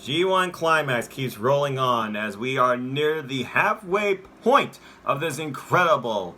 G1 Climax keeps rolling on as we are near the halfway point of this incredible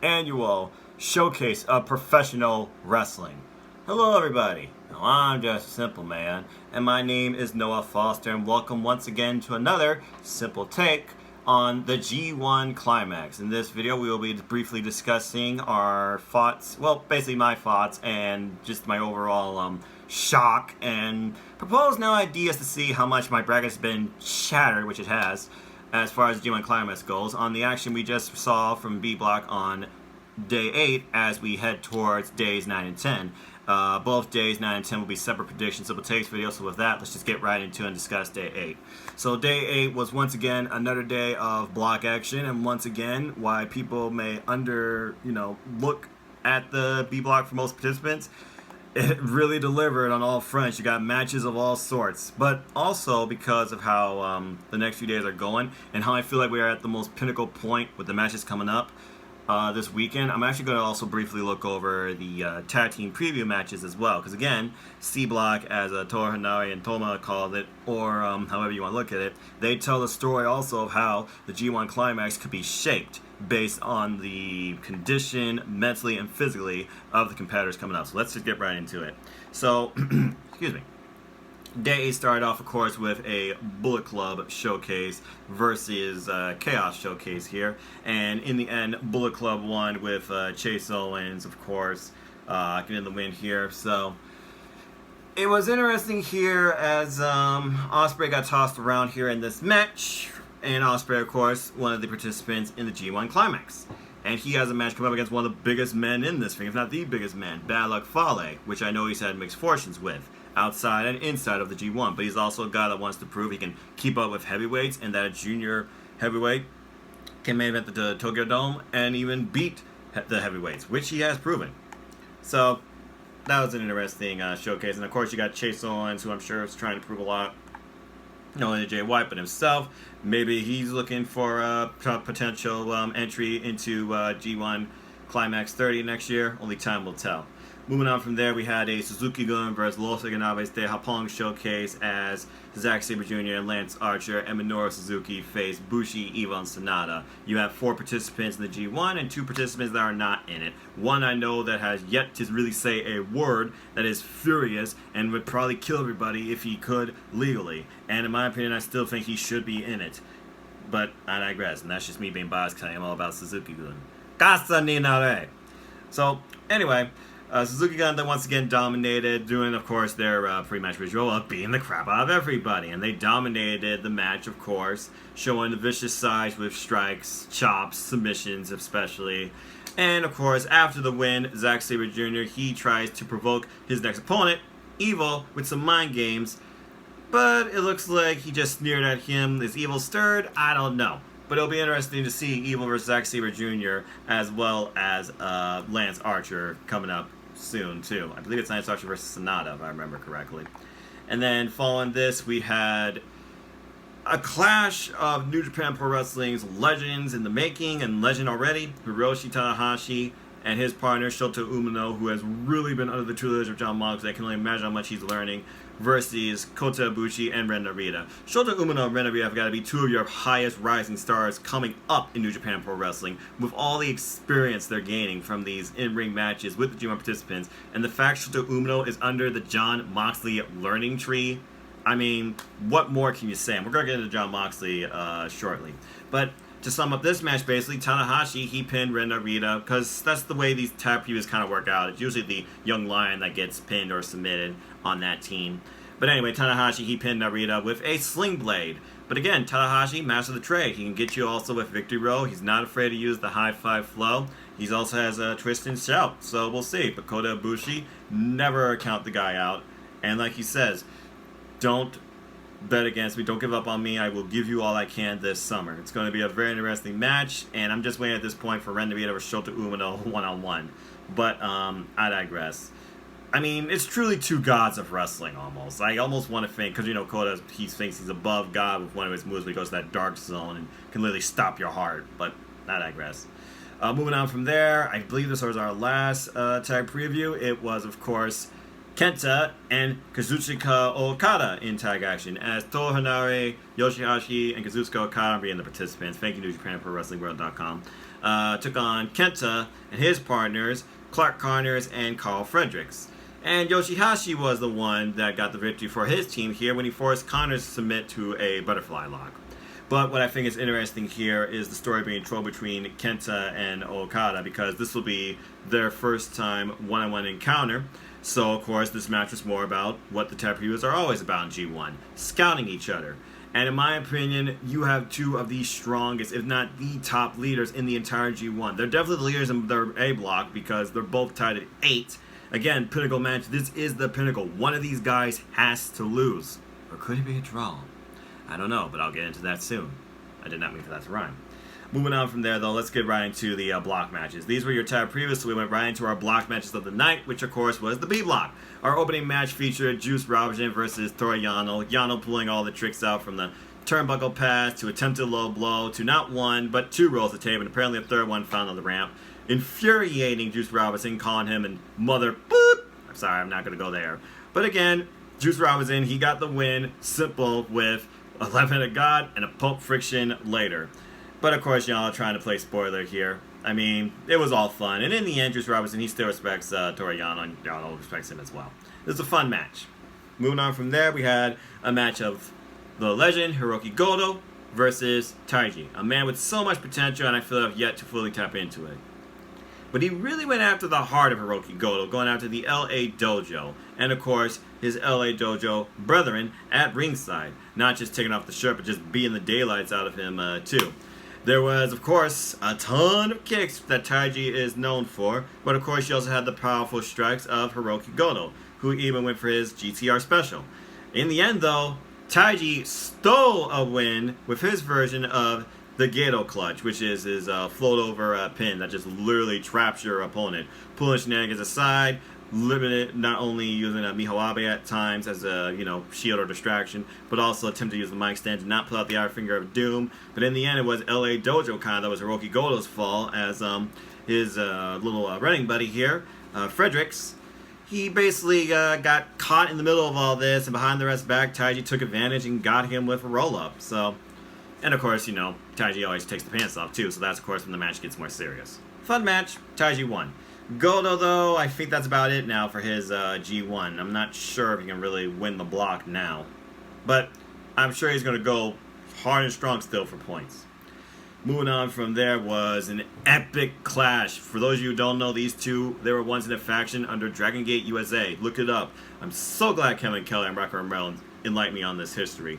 annual showcase of professional wrestling. Hello everybody, I'm just a simple man, and my name is Noah Foster, and welcome once again to another simple take on the G1 Climax. In this video we will be briefly discussing our thoughts, well basically my thoughts and just my overall shock and proposed new ideas to see how much my bracket has been shattered, which it has, as far as G1 Climax goes, on the action we just saw from B Block on day 8 as we head towards days 9 and 10. Both days 9 and 10 will be separate predictions, simple takes videos, so with that, let's just get right into and discuss day 8. So day 8 was once again another day of block action, and once again, why people may look at the B Block for most participants, it really delivered on all fronts. You got matches of all sorts, but also because of how the next few days are going and how I feel like we are at the most pinnacle point with the matches coming up this weekend, I'm actually going to also briefly look over the tag team preview matches as well, because again, C Block, as Toru Hanari and Toma called it, or however you want to look at it, they tell the story also of how the G1 Climax could be shaped based on the condition, mentally and physically, of the competitors coming up. So let's just get right into it. So, excuse me. Day 8 started off, of course, with a Bullet Club showcase versus Chaos showcase here. And in the end, Bullet Club won with Chase Owens, of course, getting the win here. So it was interesting here as Ospreay got tossed around here in this match. And Ospreay, of course, one of the participants in the G1 Climax. And he has a match coming up against one of the biggest men in this ring, if not the biggest man, Bad Luck Fale, which I know he's had mixed fortunes with, outside and inside of the G1. But he's also a guy that wants to prove he can keep up with heavyweights, and that a junior heavyweight can main event the Tokyo Dome and even beat the heavyweights, which he has proven. So that was an interesting showcase. And of course you got Chase Owens, who I'm sure is trying to prove a lot. Not only Jay White, but himself. Maybe he's looking for a potential entry into G1 Climax 30 next year. Only time will tell. Moving on from there, we had a Suzuki-gun versus Los Iganaves de Japón showcase as Zack Sabre Jr. and Lance Archer and Minoru Suzuki face Bushi, Evil, and Sonata. You have 4 participants in the G1 and 2 participants that are not in it. One I know that has yet to really say a word, that is furious and would probably kill everybody if he could legally. And in my opinion, I still think he should be in it. But I digress, and that's just me being biased because I am all about Suzuki-gun. Casa ni nare. So, anyway, Suzuki-gun then once again dominated, doing, of course, their pre-match visual of beating the crap out of everybody. And they dominated the match, of course, showing the vicious sides with strikes, chops, submissions especially. And, of course, after the win, Zack Sabre Jr., he tries to provoke his next opponent, Evil, with some mind games. But it looks like he just sneered at him. Is Evil stirred? I don't know. But it'll be interesting to see Evil versus Zack Sabre Jr. as well as Lance Archer coming up soon too. I believe it's Lance Archer versus Sonata, if I remember correctly. And then following this, we had a clash of New Japan Pro Wrestling's legends in the making, and legend already, Hiroshi Tanahashi and his partner Shota Umino, who has really been under the tutelage of Jon Moxley. I can only imagine how much he's learning, versus Kota Ibushi and Ren Narita. Shota Umino and Ren Narita have got to be 2 of your highest rising stars coming up in New Japan Pro Wrestling, with all the experience they're gaining from these in-ring matches with the G1 participants, and the fact Shota Umino is under the Jon Moxley learning tree. I mean, what more can you say? And we're going to get into Jon Moxley shortly. But to sum up this match, basically, Tanahashi, he pinned Ren Narita, because that's the way these tag previews kind of work out. It's usually the young lion that gets pinned or submitted on that team. But anyway, Tanahashi, he pinned Narita with a sling blade. But again, Tanahashi, master of the trade. He can get you also with Victory Row. He's not afraid to use the high five flow. He also has a twist and shout, so we'll see. But Kota Ibushi, never count the guy out. And like he says, don't bet against me, don't give up on me, I will give you all I can this summer. It's going to be a very interesting match, and I'm just waiting at this point for Ren Narita versus Shota Umino one-on-one. But I digress. I mean, it's truly 2 gods of wrestling almost. I almost want to think, because Kota, he thinks he's above God with one of his moves, but he goes to that dark zone and can literally stop your heart. But I digress. Moving on from there, I believe this was our last tag preview. It was, of course, Kenta and Kazuchika Okada in tag action, as Toru Hanare, Yoshihashi, and Kazuchika Okada being the participants. Thank you, New Japan Pro Wrestling.com. Took on Kenta and his partners, Clark Connors and Carl Fredericks. And Yoshihashi was the one that got the victory for his team here when he forced Connors to submit to a butterfly lock. But what I think is interesting here is the story being told between Kenta and Okada, because this will be their first time one-on-one encounter. So, of course, this match was more about what the tag previews are always about in G1, scouting each other. And in my opinion, you have two of the strongest, if not the top leaders in the entire G1. They're definitely the leaders in their A block because they're both tied at 8. Again, pinnacle match. This is the pinnacle. One of these guys has to lose. Or could it be a draw? I don't know, but I'll get into that soon. I did not mean for that to rhyme. Moving on from there, though, let's get right into the block matches. These were your tab previews, so we went right into our block matches of the night, which, of course, was the B block. Our opening match featured Juice Robinson versus Toru Yano. Yano pulling all the tricks out from the turnbuckle pass to attempted low blow to not one, but 2 rolls of tape, and apparently a third one found on the ramp. Infuriating Juice Robinson, calling him and mother boop. I'm sorry, I'm not going to go there. But again, Juice Robinson, he got the win, simple, with a left-handed God and a Pulp Friction later. But of course, y'all trying to play spoiler here. I mean, it was all fun. And in the end, Juice Robinson, he still respects Toru Yano, and Yano respects him as well. It was a fun match. Moving on from there, we had a match of the legend, Hiroki Goto, versus Taiji. A man with so much potential, and I feel I've yet to fully tap into it. But he really went after the heart of Hiroki Goto, going after the LA Dojo. And of course, his LA Dojo brethren at ringside. Not just taking off the shirt, but just beating the daylights out of him too. There was, of course, a ton of kicks that Taiji is known for. But of course, you also had the powerful strikes of Hiroki Goto, who even went for his GTR special. In the end, though, Taiji stole a win with his version of the Gato Clutch, which is his float-over pin that just literally traps your opponent. Pulling shenanigans aside, limited not only using a Miho Abe at times as a shield or distraction, but also attempt to use the mic stand to not pull out the outer finger of doom. But in the end, it was LA Dojo that was Hiroki Goto's fall, as his little running buddy here, Fredericks, he basically got caught in the middle of all this, and behind the rest back, Taiji took advantage and got him with a roll-up. So, and of course, Taiji always takes the pants off too, so that's of course when the match gets more serious. Fun match, Taiji won. Goto, though, I think that's about it now for his G1. I'm not sure if he can really win the block now. But I'm sure he's going to go hard and strong still for points. Moving on from there was an epic clash. For those of you who don't know, these two, they were once in a faction under Dragon Gate USA. Look it up. I'm so glad Kevin Kelly and Rocker Romero enlightened me on this history.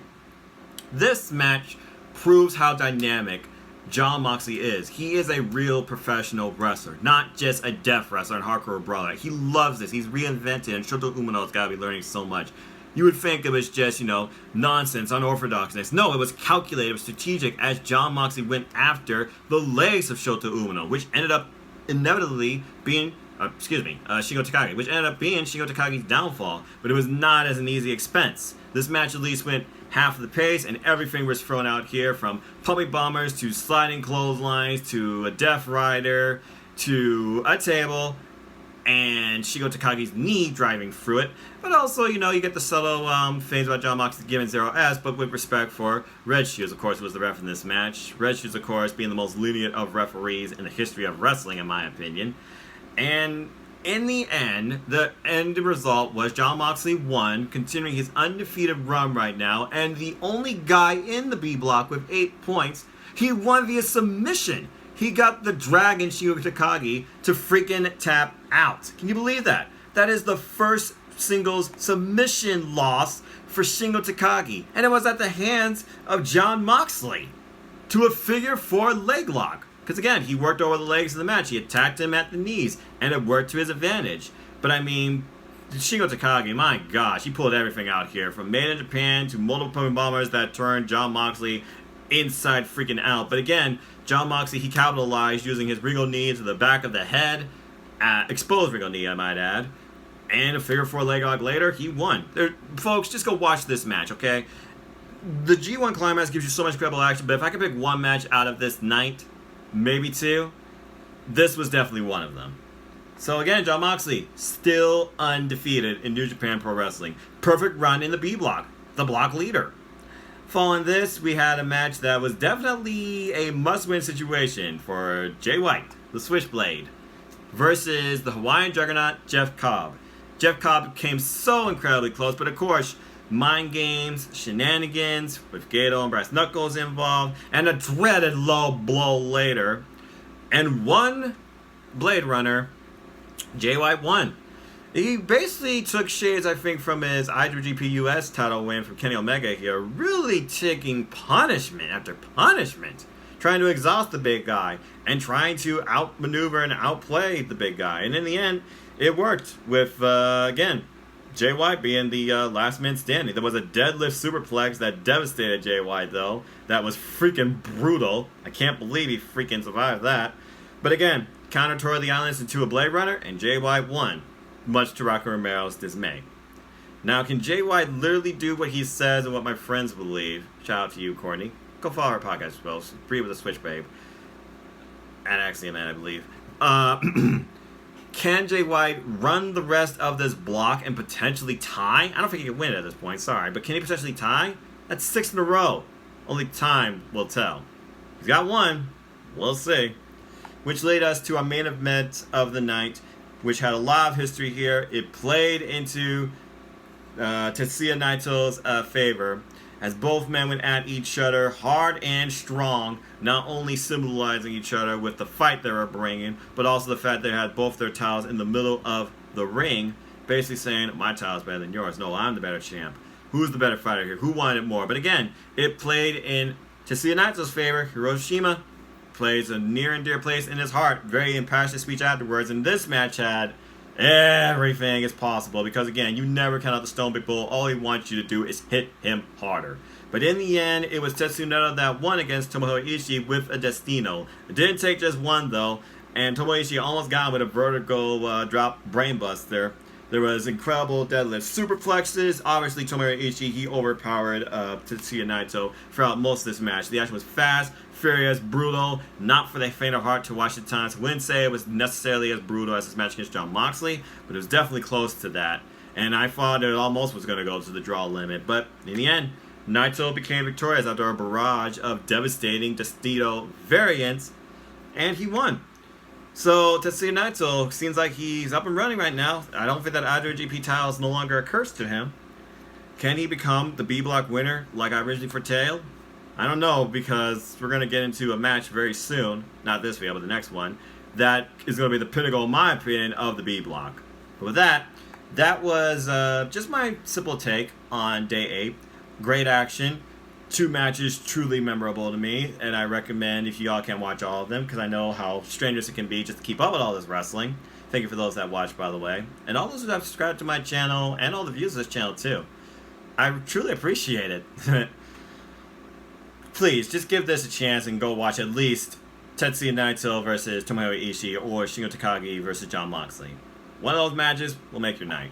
This match proves how dynamic Jon Moxley is. He is a real professional wrestler, not just a deaf wrestler and hardcore brawler. He loves this. He's reinvented, and Shota Umino's got to be learning so much. You would think it was just, nonsense, unorthodoxness. No, it was calculated, it was strategic, as Jon Moxley went after the legs of Shota Umino, which ended up inevitably being, Shingo Takagi, which ended up being Shingo Takagi's downfall, but it was not as an easy expense. This match at least went half of the pace, and everything was thrown out here, from puppy bombers to sliding clotheslines to a death rider to a table and Shingo Takagi's knee driving through it. But also, you get the subtle things about Jon Moxley giving 0S, but with respect for Red Shoes, of course, was the ref in this match. Red Shoes, of course, being the most lenient of referees in the history of wrestling, in my opinion. And in the end result was Jon Moxley won, continuing his undefeated run right now, and the only guy in the B block with 8 points. He won via submission. He got the Dragon Shingo Takagi to freaking tap out. Can you believe that? That is the first singles submission loss for Shingo Takagi, and it was at the hands of Jon Moxley to a figure 4 leg lock. Because again, he worked over the legs of the match. He attacked him at the knees, and it worked to his advantage. But I mean, Shingo Takagi, my gosh, he pulled everything out here. From Made in Japan to multiple pumping bombers that turned Jon Moxley inside freaking out. But again, Jon Moxley, he capitalized using his regal knee to the back of the head. Exposed regal knee, I might add. And a figure 4 leg lock later, he won. Folks, just go watch this match, okay? The G1 Climax gives you so much incredible action, but if I could pick one match out of this night, maybe 2, this was definitely one of them. So again, Jon Moxley, still undefeated in New Japan Pro Wrestling. Perfect run in the B block, the block leader. Following this, we had a match that was definitely a must-win situation for Jay White, the Switchblade, versus the Hawaiian Juggernaut, Jeff Cobb. Jeff Cobb came so incredibly close, but of course, mind games, shenanigans with Gato and Brass Knuckles involved, and a dreaded low blow later. And one Blade Runner, Jay White won. He basically took shades, I think, from his IWGP US title win from Kenny Omega here, really taking punishment after punishment, trying to exhaust the big guy and trying to outmaneuver and outplay the big guy. And in the end, it worked with, again, Jay White being the last man standing. There was a deadlift superplex that devastated Jay White, though. That was freaking brutal. I can't believe he freaking survived that. But again, counter tore the islands into a Blade Runner, and Jay White won, much to Rocky Romero's dismay. Now, can Jay White literally do what he says and what my friends believe? Shout out to you, Courtney. Go follow our podcast as well. Free with a Switch, babe. And Axiom Man, I believe. Can Jay White run the rest of this block and potentially tie? I don't think he can win it at this point, sorry. But can he potentially tie? That's 6 in a row. Only time will tell. He's got one. We'll see. Which led us to our main event of the night, which had a lot of history here. It played into Tetsuya Naito's favor, as both men went at each other hard and strong, not only symbolizing each other with the fight they were bringing, but also the fact they had both their titles in the middle of the ring, basically saying, my title's better than yours. No, I'm the better champ. Who's the better fighter here? Who wanted it more? But again, it played in Tetsuya Naito's favor. Hiroshima plays a near and dear place in his heart. Very impassioned speech afterwards, and this match had everything is possible, because again, you never count out the Stone Big Bull. All he wants you to do is hit him harder. But in the end, it was Tetsuya Naito that won against Tomohiro Ishii with a Destino. It didn't take just one though, and Tomohiro Ishii almost got him with a vertical drop brainbuster. There was incredible deadlift superplexes. Obviously, Tomohiro Ishii, he overpowered Tetsuya Naito throughout most of this match. The action was fast, furious, brutal, not for the faint of heart to watch at times. I wouldn't say it was necessarily as brutal as this match against Jon Moxley, but it was definitely close to that. And I thought it almost was going to go to the draw limit. But in the end, Naito became victorious after a barrage of devastating Destino variants, and he won. So Tetsuya Naito seems like he's up and running right now. I don't think that IWGP title is no longer a curse to him. Can he become the B block winner like I originally foresaid? I don't know, because we're going to get into a match very soon, not this video, but the next one, that is going to be the pinnacle, in my opinion, of the B block. But with that, that was just my simple take on Day 8. Great action. 2 matches truly memorable to me, and I recommend if you all can't watch all of them, because I know how strenuous it can be just to keep up with all this wrestling. Thank you for those that watch, by the way. And all those who have subscribed to my channel, and all the views of this channel, too. I truly appreciate it. Please, just give this a chance and go watch at least Tetsuya Naito versus Tomohiro Ishii, or Shingo Takagi versus Jon Moxley. One of those matches will make your night.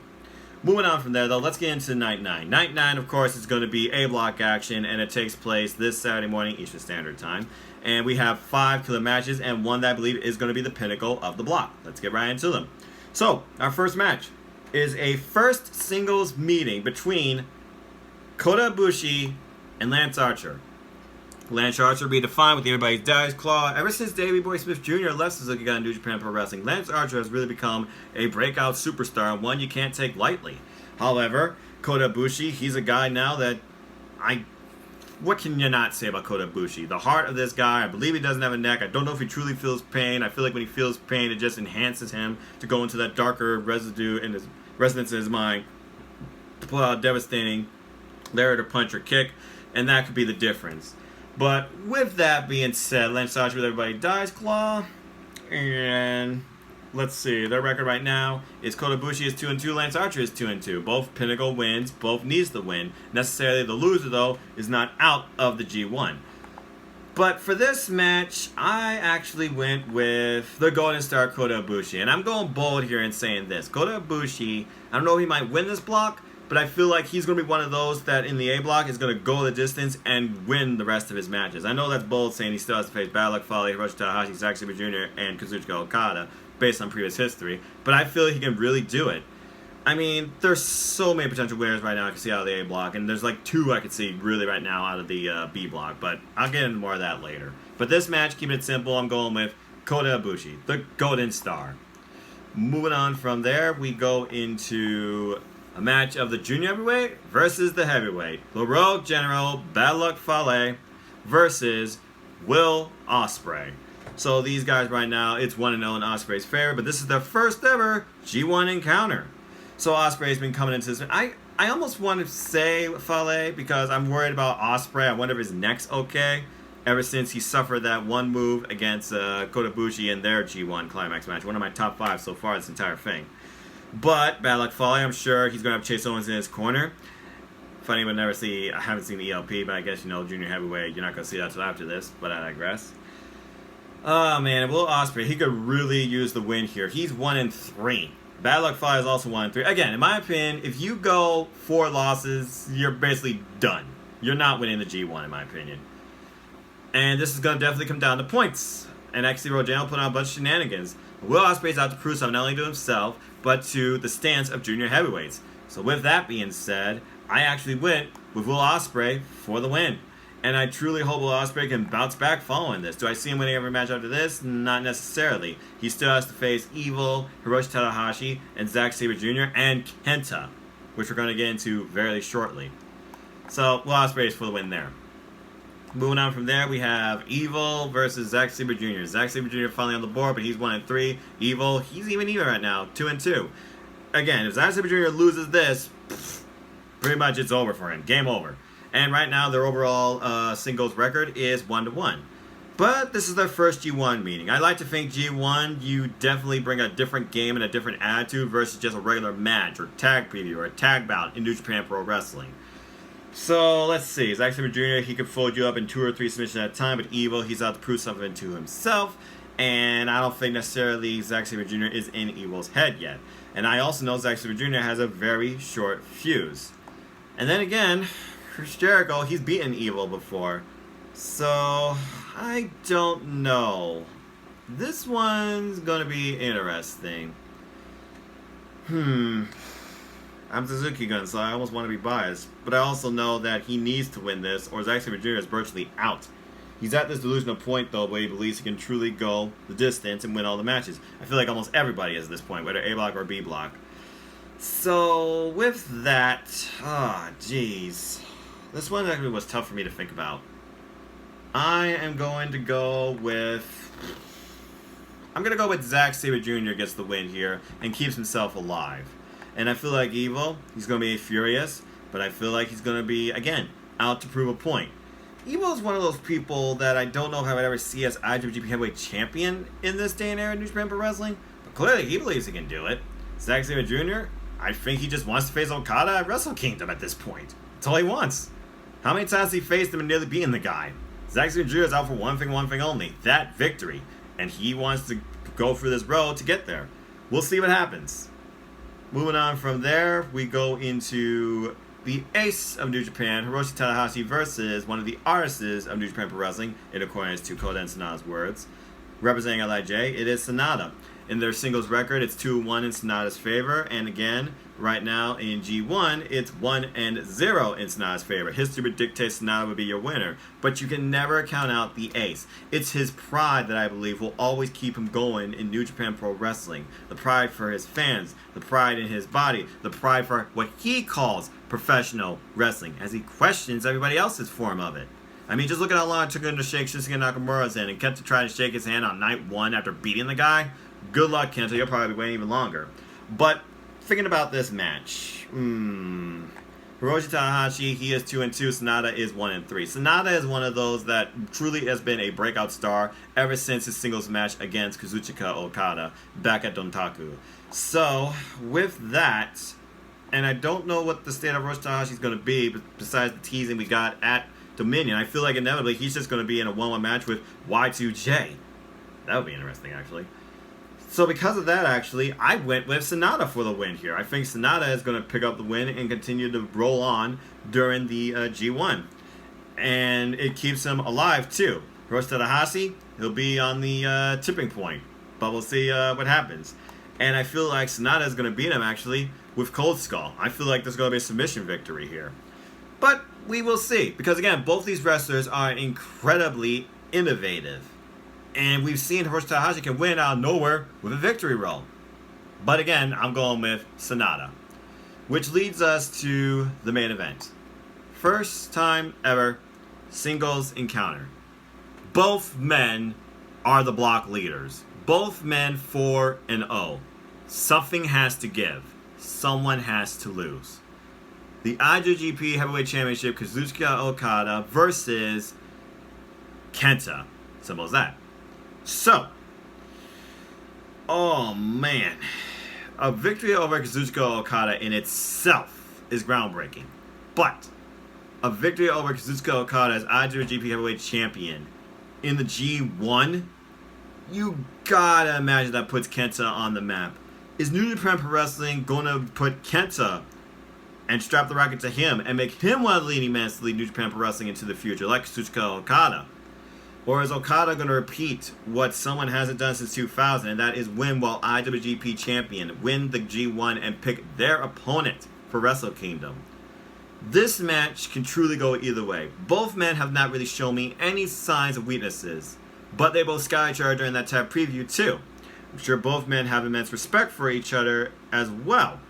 Moving on from there, though, let's get into Night 9. Night 9, of course, is going to be A-block action, and it takes place this Saturday morning, Eastern Standard Time. And we have 5 killer matches, and one that I believe is going to be the pinnacle of the block. Let's get right into them. So, our first match is a first singles meeting between Kota Ibushi and Lance Archer. Lance Archer will be defined with everybody's Daddy's Claw. Ever since Davey Boy Smith Jr. left Suzuki Gun in New Japan Pro Wrestling, Lance Archer has really become a breakout superstar, and one you can't take lightly. However, Kota Ibushi, he's a guy now that what can you not say about Kota Ibushi? The heart of this guy, I believe he doesn't have a neck. I don't know if he truly feels pain. I feel like when he feels pain, it just enhances him to go into that darker residue in his resonance in his mind to pull out a devastating lariat or punch or kick, and that could be the difference. But with that being said, Lance Archer with everybody Dies Claw, and let's see, their record right now is Kota Ibushi is 2-2, Lance Archer is 2-2. Both pinnacle wins, both needs to win. Necessarily the loser, though, is not out of the G1. But for this match, I actually went with the Golden Star Kota Ibushi. And I'm going bold here in saying this. Kota Ibushi, I don't know if he might win this block, But I feel like he's going to be one of those that in the A block is going to go the distance and win the rest of his matches. I know that's bold saying he still has to face Bad Luck Fale, Hiroshi Tanahashi, Zack Sabre Jr., and Kazuchika Okada based on previous history. But I feel like he can really do it. I mean, there's so many potential winners right now I can see out of the A block, and there's like 2 I could see really right now out of the B block, but I'll get into more of that later. But this match, keeping it simple, I'm going with Kota Ibushi, the Golden Star. Moving on from there, we go into a match of the Junior Heavyweight versus the Heavyweight. The Rogue General Bad Luck Fale versus Will Ospreay. So these guys right now, it's 1-0 in Ospreay's favor, but this is their first ever G1 encounter. So Ospreay's been coming into this. I almost want to say Fale because I'm worried about Ospreay. I wonder if his neck's okay. Ever since he suffered that one move against Kota Ibushi in their G1 Climax match. One of my top 5 so far this entire thing. But Bad Luck Fale, I'm sure he's going to have Chase Owens in his corner. Funny, but never see. I haven't seen the ELP, but I guess, you know, Junior Heavyweight, you're not going to see that until after this. But I digress. Oh, man. Will Ospreay, he could really use the win here. He's 1-3. Bad Luck Fale is also 1-3. Again, in my opinion, if you go 4 losses, you're basically done. You're not winning the G1, in my opinion. And this is going to definitely come down to points. And actually, Rogeno put on a bunch of shenanigans. Will Ospreay's out to prove something not only to himself, but to the stance of junior heavyweights. So with that being said, I actually went with Will Ospreay for the win. And I truly hope Will Ospreay can bounce back following this. Do I see him winning every match after this? Not necessarily. He still has to face Evil, Hiroshi Tanahashi, and Zack Sabre Jr., and Kenta, which we're going to get into very shortly. So, Will Ospreay is for the win there. Moving on from there, we have Evil versus Zack Sabre Jr. Zack Sabre Jr. finally on the board, but he's 1-3. Evil, he's even right now, 2-2. Again, if Zack Sabre Jr. loses this, pretty much it's over for him. Game over. And right now, their overall singles record is 1-1. But this is their first G1 meeting. I like to think G1, you definitely bring a different game and a different attitude versus just a regular match or tag preview or a tag bout in New Japan Pro Wrestling. So, let's see. Zack Sabre Jr., he could fold you up in 2 or 3 submissions at a time, but Evil, he's out to prove something to himself. And I don't think necessarily Zack Sabre Jr. is in Evil's head yet. And I also know Zack Sabre Jr. has a very short fuse. And then again, Chris Jericho, he's beaten Evil before. So, I don't know. This one's gonna be interesting. I'm Suzuki Gun, so I almost want to be biased. But I also know that he needs to win this, or Zack Sabre Jr. is virtually out. He's at this delusional point, though, where he believes he can truly go the distance and win all the matches. I feel like almost everybody is at this point, whether A block or B block. So, with that, jeez. This one actually was tough for me to think about. I am going to go with... Zack Sabre Jr. gets the win here and keeps himself alive. And I feel like Evil, he's going to be furious, but I feel like he's going to be, again, out to prove a point. Evil is one of those people that I don't know if I would ever see as IWGP Heavyweight Champion in this day and era in New Japan Pro Wrestling, but clearly he believes he can do it. Zack Sabre Jr., I think he just wants to face Okada at Wrestle Kingdom at this point. That's all he wants. How many times has he faced him and nearly beaten the guy? Zack Sabre Jr. is out for one thing only, that victory. And he wants to go through this road to get there. We'll see what happens. Moving on from there, we go into the ace of New Japan, Hiroshi Tanahashi, versus one of the artists of New Japan Pro Wrestling, in accordance to Kota and Sonata's words. Representing LIJ, it is Sonata. In their singles record, it's 2-1 in Sonata's favor, and again, right now in G1, it's 1-0 in Sonata's favor. History would dictate Sonata would be your winner, but you can never count out the ace. It's his pride that I believe will always keep him going in New Japan Pro Wrestling. The pride for his fans, the pride in his body, the pride for what he calls professional wrestling, as he questions everybody else's form of it. I mean, just look at how long it took him to shake Shinsuke Nakamura's hand and kept to try to shake his hand on night 1 after beating the guy. Good luck, Kenta. You'll probably be waiting even longer. But thinking about this match, Hiroshi Tanahashi, he is 2-2. Sonata is 1-3. Sonata is one of those that truly has been a breakout star ever since his singles match against Kazuchika Okada back at Dontaku. So, with that, and I don't know what the state of Hiroshi Tanahashi is going to be, but besides the teasing we got at Dominion, I feel like inevitably he's just going to be in a 1-1 match with Y2J. That would be interesting, actually. So because of that, actually, I went with Sonata for the win here. I think Sonata is going to pick up the win and continue to roll on during the G1. And it keeps him alive, too. Hiroshi Tanahashi, he'll be on the tipping point. But we'll see what happens. And I feel like Sonata is going to beat him, actually, with Cold Skull. I feel like there's going to be a submission victory here. But we will see. Because, again, both these wrestlers are incredibly innovative. And we've seen Hiroshi Tanahashi can win out of nowhere with a victory roll. But again, I'm going with Sonata. Which leads us to the main event. First time ever singles encounter. Both men are the block leaders. Both men 4-0. Something has to give. Someone has to lose. The IWGP Heavyweight Championship, Kazuchika Okada versus Kenta. Simple as that. So, oh man, a victory over Kazuchika Okada in itself is groundbreaking. But a victory over Kazuchika Okada as IWGP Heavyweight Champion in the G1, you gotta imagine that puts Kenta on the map. Is New Japan Pro Wrestling gonna put Kenta and strap the rocket to him and make him one of the leading men to lead New Japan Pro Wrestling into the future, like Kazuchika Okada? Or is Okada going to repeat what someone hasn't done since 2000, and that is win while IWGP champion, win the G1, and pick their opponent for Wrestle Kingdom? This match can truly go either way. Both men have not really shown me any signs of weaknesses, but they both sky each other during that tab preview too. I'm sure both men have immense respect for each other as well.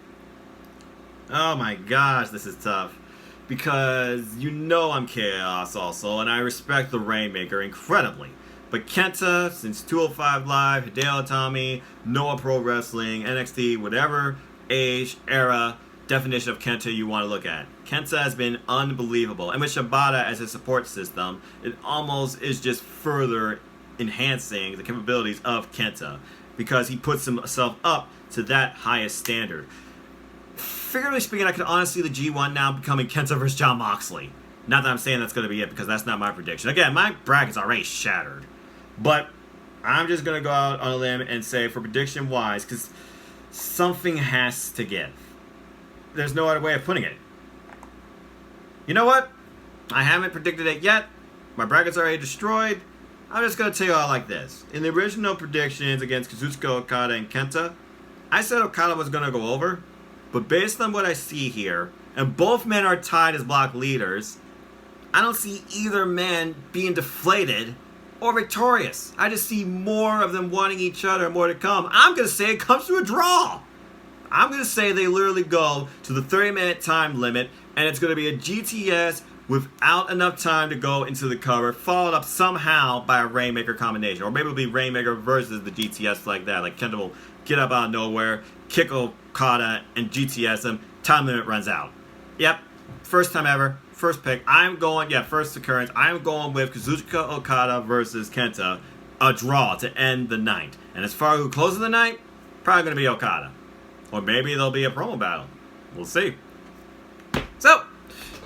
Oh my gosh, this is tough. Because you know I'm Chaos also, and I respect the Rainmaker incredibly. But Kenta, since 205 Live, Hideo Itami, Noah Pro Wrestling, NXT, whatever age, era, definition of Kenta you want to look at. Kenta has been unbelievable. And with Shibata as his support system, it almost is just further enhancing the capabilities of Kenta. Because he puts himself up to that highest standard. Figuratively speaking, I could honestly see the G1 now becoming Kenta versus Jon Moxley. Not that I'm saying that's going to be it, because that's not my prediction. Again, my bracket's already shattered. But I'm just going to go out on a limb and say, for prediction-wise, because something has to give. There's no other way of putting it. You know what? I haven't predicted it yet. My bracket's already destroyed. I'm just going to tell you all like this. In the original predictions against Kazuchika Okada and Kenta, I said Okada was going to go over. But based on what I see here, and both men are tied as block leaders, I don't see either man being deflated or victorious. I just see more of them wanting each other and more to come. I'm going to say it comes to a draw. I'm going to say they literally go to the 30-minute time limit, and it's going to be a GTS without enough time to go into the cover, followed up somehow by a Rainmaker combination. Or maybe it'll be Rainmaker versus the GTS like that. Like Kenta will get up out of nowhere, kick Okada, and GTS him. Time limit runs out. Yep. First time ever. First pick. First occurrence. I'm going with Kazuchika Okada versus Kenta. A draw to end the night. And as far as who closes the night, probably going to be Okada. Or maybe there'll be a promo battle. We'll see. So,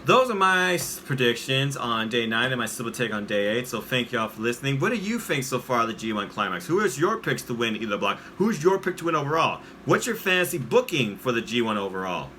those are my predictions on day 9 and my simple take on day 8. So thank y'all for listening. What do you think so far of the G1 Climax? Who is your picks to win either block? Who's your pick to win overall? What's your fantasy booking for the G1 overall?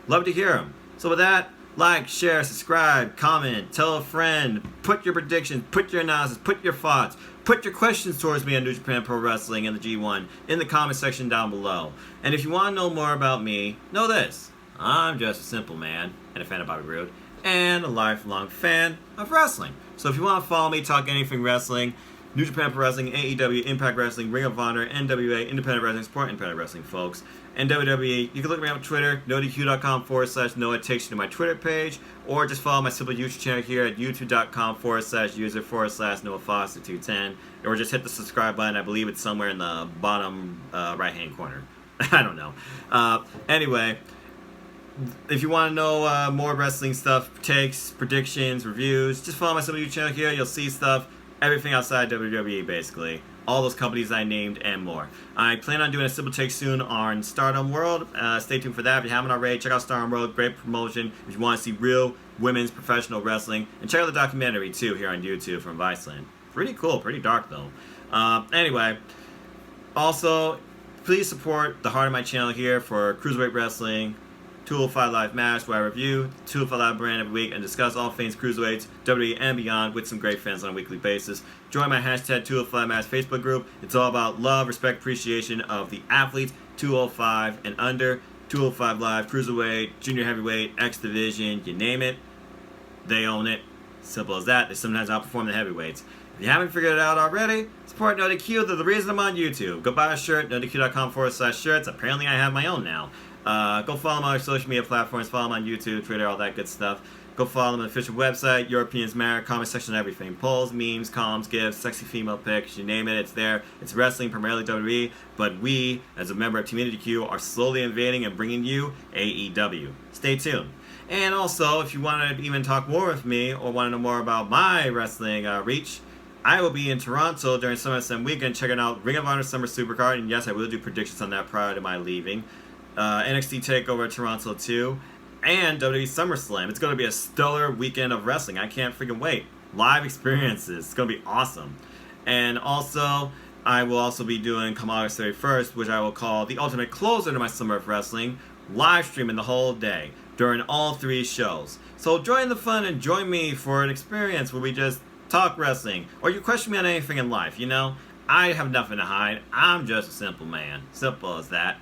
Love to hear them. So with that, like, share, subscribe, comment, tell a friend, put your predictions, put your analysis, put your thoughts, put your questions towards me on New Japan Pro Wrestling and the G1 in the comment section down below. And if you want to know more about me, know this. I'm just a simple man and a fan of Bobby Roode and a lifelong fan of wrestling. So if you want to follow me, talk anything wrestling, New Japan Pro Wrestling, AEW, Impact Wrestling, Ring of Honor, NWA, Independent Wrestling, Support Independent Wrestling, folks, and WWE, you can look me up on Twitter, nodq.com/Noah takes you to my Twitter page, or just follow my simple YouTube channel here at youtube.com/user/NoahFoster210, or just hit the subscribe button. I believe it's somewhere in the bottom right-hand corner. I don't know. Anyway, if you want to know more wrestling stuff, takes, predictions, reviews, just follow my simple YouTube channel here. You'll see stuff, everything outside WWE, basically. All those companies I named and more. I plan on doing a simple take soon on Stardom World. Stay tuned for that. If you haven't already, check out Stardom World. Great promotion if you want to see real women's professional wrestling. And check out the documentary, too, here on YouTube from Viceland. Pretty cool. Pretty dark, though. Anyway, Also, please support the heart of my channel here for Cruiserweight Wrestling, 205 Live Match, where I review 205 Live brand every week and discuss all things Cruiserweights, WWE, and beyond with some great fans on a weekly basis. Join my hashtag 205 Match Facebook group. It's all about love, respect, appreciation of the athletes, 205 and under, 205 Live, Cruiserweight, Junior Heavyweight, X Division, you name it, they own it. Simple as that. They sometimes outperform the heavyweights. If you haven't figured it out already, support NoDQ. They're the reason I'm on YouTube. Go buy a shirt, nodq.com/shirts. Apparently I have my own now. Go follow them on our social media platforms. Follow them on YouTube, Twitter, all that good stuff. Go follow them on the official website, Europeans Matter, comment section, everything. Polls, memes, columns, gifs, sexy female pics, you name it, it's there. It's wrestling, primarily WWE, but we, as a member of Team NoDQ, are slowly invading and bringing you AEW. Stay tuned. And also, if you want to even talk more with me or want to know more about my wrestling reach, I will be in Toronto during SummerSlam weekend checking out Ring of Honor Summer Supercard, and yes, I will do predictions on that prior to my leaving. NXT TakeOver Toronto 2, and WWE SummerSlam. It's going to be a stellar weekend of wrestling. I can't freaking wait. Live experiences. It's going to be awesome. And also, I will also be doing, come August 31st, which I will call the ultimate closer to my summer of wrestling, live streaming the whole day during all 3 shows. So join the fun and join me for an experience where we just talk wrestling, or you question me on anything in life, you know? I have nothing to hide. I'm just a simple man. Simple as that.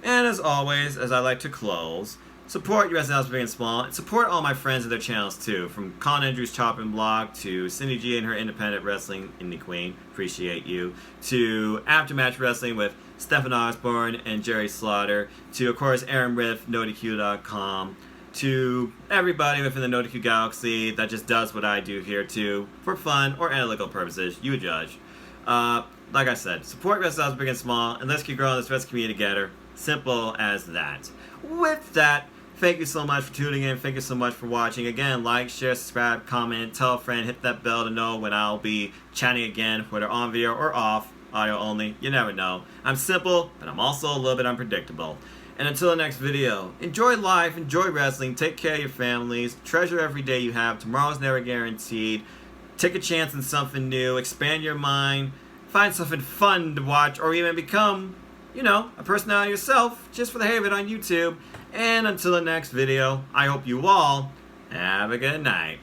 And as always, as I like to close, support your wrestling big and small, and support all my friends and their channels too, from Con Andrews Chopping Block to Cindy G and her independent wrestling indie queen, appreciate you, to Aftermatch Wrestling with Stephen Osborne and Jerry Slaughter, to of course Aaron Riff, NoDQ.com, to everybody within the NoDQ galaxy that just does what I do here too, for fun or analytical purposes, you judge. Like I said, support wrestling big and small, and let's keep growing this wrestling community together. Simple as that. With that, thank you so much for tuning in. Thank you so much for watching. Again, like, share, subscribe, comment, tell a friend, hit that bell to know when I'll be chatting again, whether on video or off, audio only. You never know. I'm simple, but I'm also a little bit unpredictable. And until the next video, enjoy life, enjoy wrestling, take care of your families, treasure every day you have. Tomorrow's never guaranteed. Take a chance on something new, expand your mind, find something fun to watch, or even become, you know, a personality yourself, just for the heck of it on YouTube. And until the next video, I hope you all have a good night.